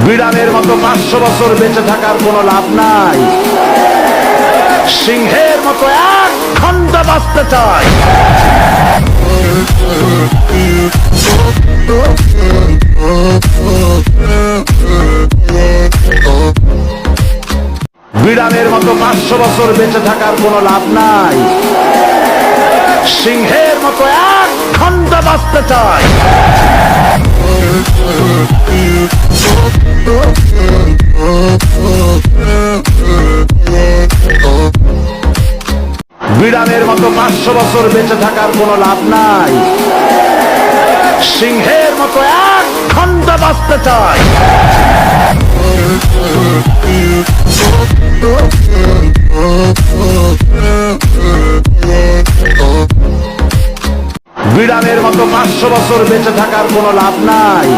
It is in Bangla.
বিড়ালের মতো 500 বছর বেঁচে থাকার কোনো লাভ নাই। সিংহের মতো 1 ঘন্টা বাঁচতে চাই। বিড়ালের মতো 500 বছর বেঁচে থাকার কোনো লাভ নাই। সিংহের মতো 1 ঘন্টা বাঁচতে চাই। বিড়ালের মতো 500 বছর বেঁচে থাকার কোনো লাভ নাই। সিংহের মতো 1 ঘন্টা বাঁচতে চাই। বিড়ালের মতো 500 বছর বেঁচে থাকার কোনো লাভ নাই।